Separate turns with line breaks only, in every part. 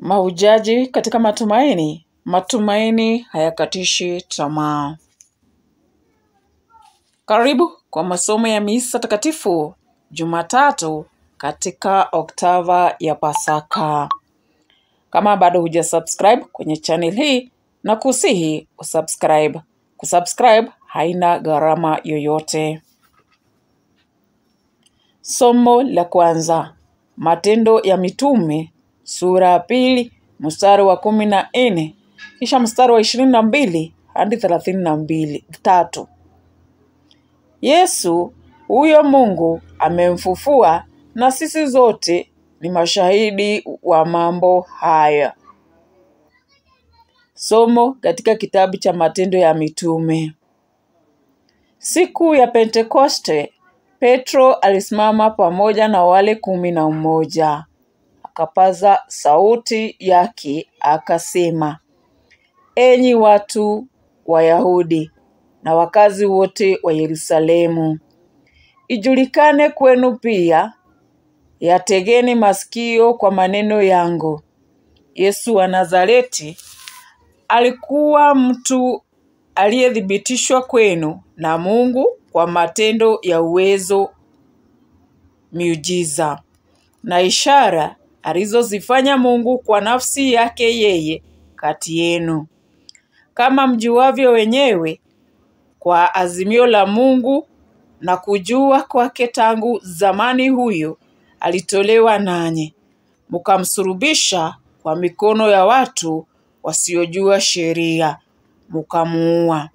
Mahujaji katika matumaini. Matumaini hayakatishi tamaa. Karibu kwa masomo ya misa takatifu Jumatatu katika oktava ya Pasaka. Kama bado hujasubscribe kwenye channel hii, na kusihi usubscribe. Kusubscribe haina gharama yoyote. Somo la kwanza, Matendo ya Mitume sura ya 2 mstari wa 14 kisha mstari wa 22 hadi 33. Yesu huyo Mungu amemfufua, na sisi zote ni mashahidi wa mambo haya. Somo katika kitabu cha Matendo ya Mitume. Siku ya Pentekoste, Petro alisimama pamoja na wale 11. Akapaza sauti yake akasema, enyi watu Wayahudi na wakazi wote wa Yerusalemu, ijulikane kwenu pia, yategeni masikio kwa maneno yangu. Yesu wa Nazareti alikuwa mtu aliyethibitishwa kwenu na Mungu kwa matendo ya uwezo, miujiza na ishara alizozifanya Mungu kwa nafsi yake yeye kati yenu, kama mjuavyo wenyewe, kwa azimio la Mungu na kujua kwake tangu zamani. Huyo alitolewa nanyi, mkamsulubisha kwa mikono ya watu wasiojua sheria, mkamuua.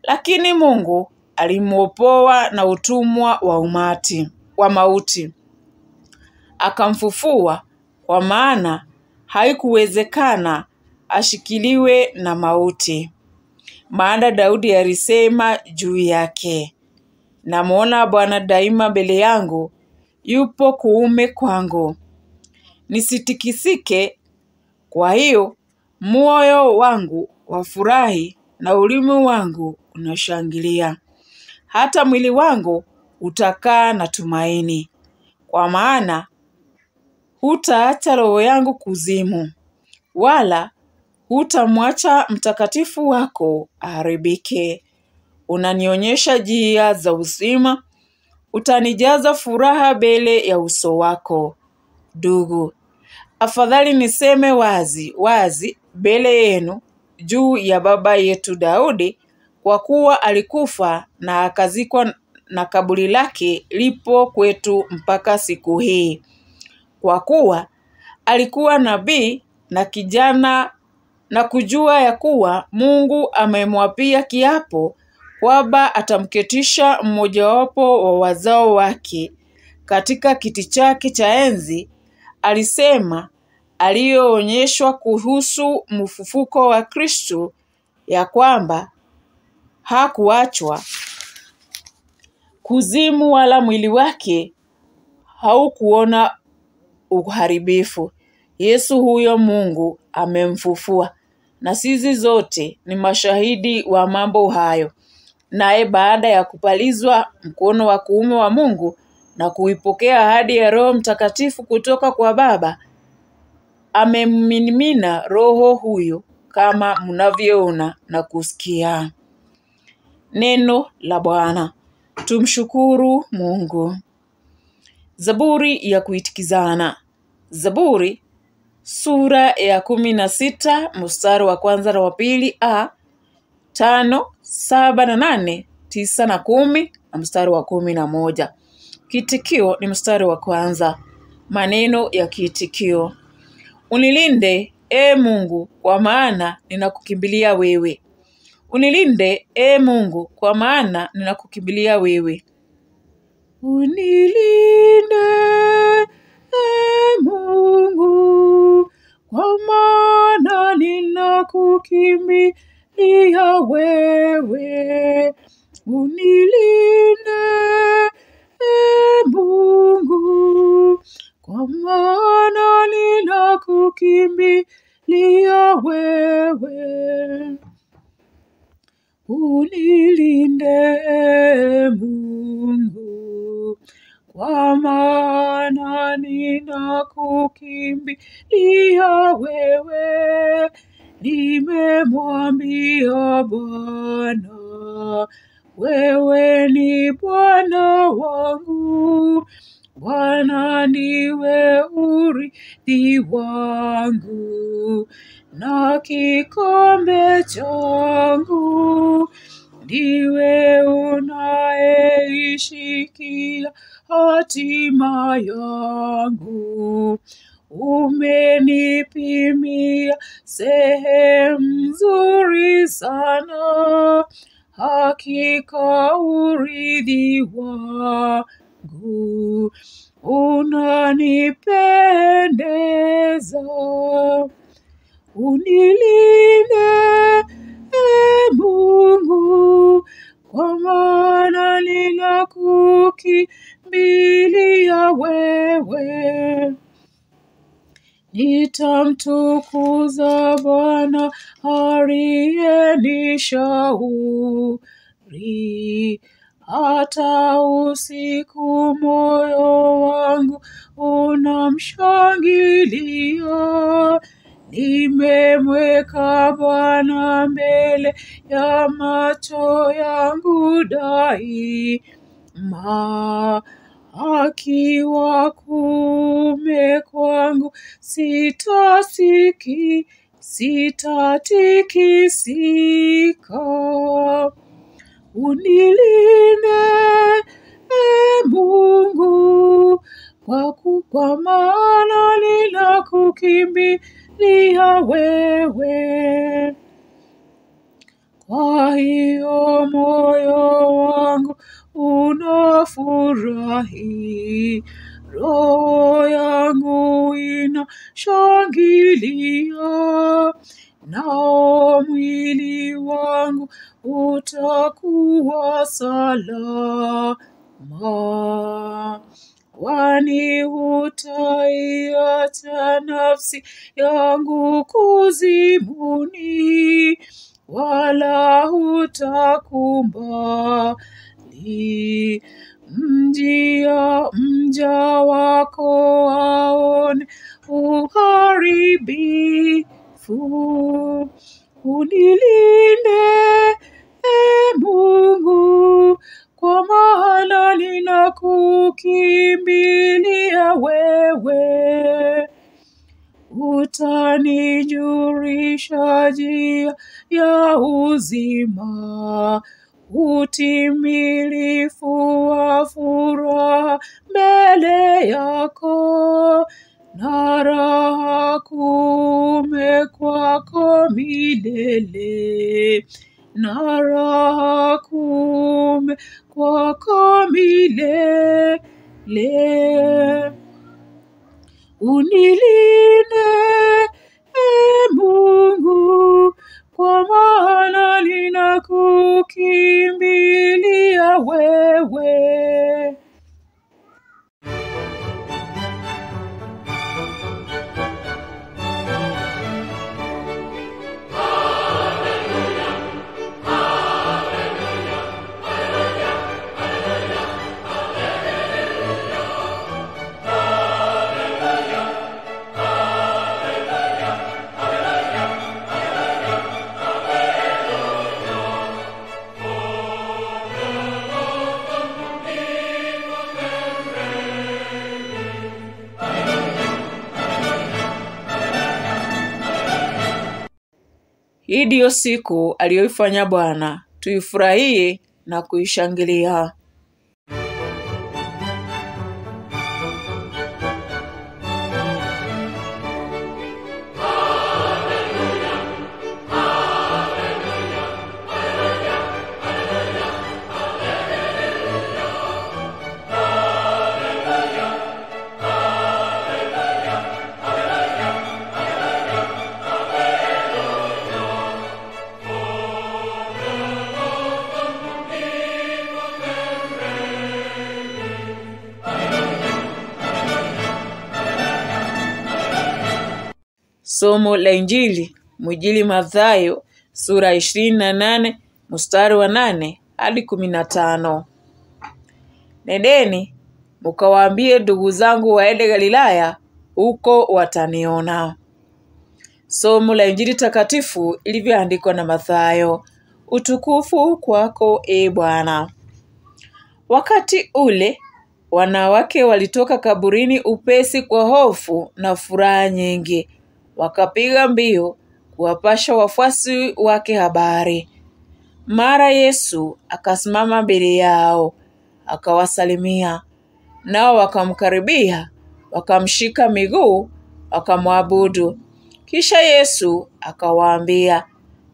Lakini Mungu alimwopoa na utumwa wa mauti, akamfufua, kwa maana haikuwezekana ashikiliwe na mauti. Maana Daudi alisema juu yake, namuona Bwana daima mbele yangu, yupo kuume kwangu, nisitikisike. Kwa hiyo moyo wangu wafurahi na ulimi wangu unashangilia. Hata mwili wangu utakaa na tumaini, kwa maana hutaacha roho yangu kuzimu, wala hutamwacha mtakatifu wako aharibike. Unanionyesha njia za uzima, utanijaza furaha mbele ya uso wako. Ndugu, afadhali niseme wazi mbele yenu juu ya baba yetu Daudi, kwa kuwa alikufa na akazikwa, na kaburi lake lipo kwetu mpaka siku hii. Kwa kuwa alikuwa nabii na kijana, na kujua ya kuwa Mungu amemwapia kiapo kwamba atamketisha mmojawapo wa wazao wake katika kiti chake cha enzi. Alisema aliyoonyeshwa kuhusu mfufuko wa Kristo, ya kwamba hakuachwa kuzimu, wala mwili wake haukuona uharibifu. Yesu huyo Mungu amemfufua, na sisi zote ni mashahidi wa mambo hayo. Naye baada ya kupalizwa mkono wa kuume wa Mungu na kuipokea ahadi ya Roho Mtakatifu kutoka kwa Baba, amemmimina Roho huyo kama mnavyoona na kusikia. Neno la Bwana. Tumshukuru Mungu. Zaburi ya kuitikizana. Zaburi sura ya 16 mstari wa 1 na wa 2, 5, 7 na 8, 9 na 10 na mstari wa 11. Kiitikio ni mstari wa 1. Maneno ya kiitikio. Unilinde, Mungu, kwa maana ninakukimbilia wewe. Unilinde, Mungu, kwa maana ninakukimbilia wewe. Unilinde, Mungu, kwa maana ninakukimbilia wewe. Unilinde, Mungu, kwa maana ninakukimbilia wewe. Unilinde, Mungu, kwa maana ninakukimbilia wewe. Nimemwambia Bwana, wewe ni Bwana wangu. Bwana ndiwe urithi wangu na kikombe changu. Ndiwe unayeishikia hatima yangu. Umenipimia sehemu nzuri sana, hakika urithi wangu. Unanipendeza. Unilinde, Mungu, kwa maana ninakukimbilia wewe. Nitamtukuza Bwana aliyenishauri. Hata usiku moyo wangu unamshangilia. Nimemweka Bwana mbele ya macho yangu daima. Akiwa kuume kwangu sitatikisika. Unilinde, Mungu, kwa maana ninakukimbilia wewe. Kwa hiyo moyo wangu unafurahi, roho yangu inashangilia, nao mwili wangu utakuwa salama. Kwani hutaiacha nafsi yangu kuzimuni, wala hutakumbali mja wako aone uharibifu. Unilinde, Mungu, kwa maana ninakukimbilia wewe. Utanijulisha njia ya uzima, utimilifu wa furaha mbele yako, na raha kuume kwako milele, na raha kuume kwako milele. Unilinde, Mungu, kwa maana ninakukimbilia wewe. Hii ndiyo siku aliyoifanya Bwana, tuifurahie na kuishangilia. Somo la Injili, Mwinjili Mathayo, sura 28, mstari wa 8 hadi 15. Nendeni mkawaambie ndugu zangu waende Galilaya, huko wataniona. Somo la Injili takatifu ilivyoandikwa na Mathayo. Utukufu kwako, e Bwana. Wakati ule wanawake walitoka kaburini upesi kwa hofu na furaha nyingi, wakapiga mbio kuwapasha wafuasi wake habari. Mara Yesu akasimama mbele yao, akawasalimia. Nao wakamkaribia, wakamshika miguu, wakamwabudu. Kisha Yesu akawaambia,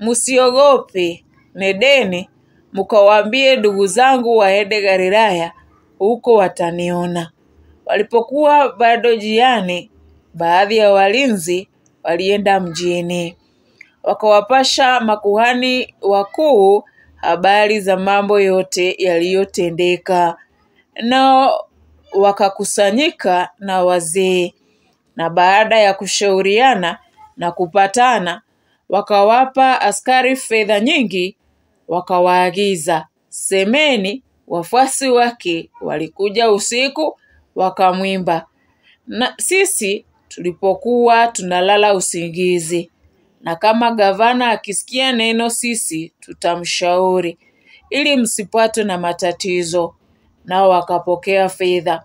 msiogope, nendeni mkawaambie ndugu zangu waende Galilaya, huko wataniona. Walipokuwa bado njiani, baadhi ya walinzi walienda mjini, wakawapasha makuhani wakuu habari za mambo yote yaliyotendeka. Nao wakakusanyika na wazee, na baada ya kushauriana na kupatana, wakawapa askari fedha nyingi, wakawaagiza, semeni wafuasi wake walikuja usiku wakamwimba, na sisi tulipokuwa tunalala usingizi. Na kama gavana akisikia neno, sisi tutamshauri, ili msipatwe na matatizo. Nao wakapokea fedha,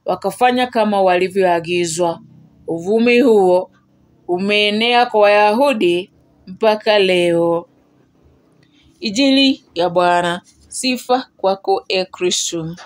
wakafanya kama walivyoagizwa. Uvumi huo umeenea kwa Wayahudi mpaka leo. Injili ya Bwana. Sifa kwako, e Kristo.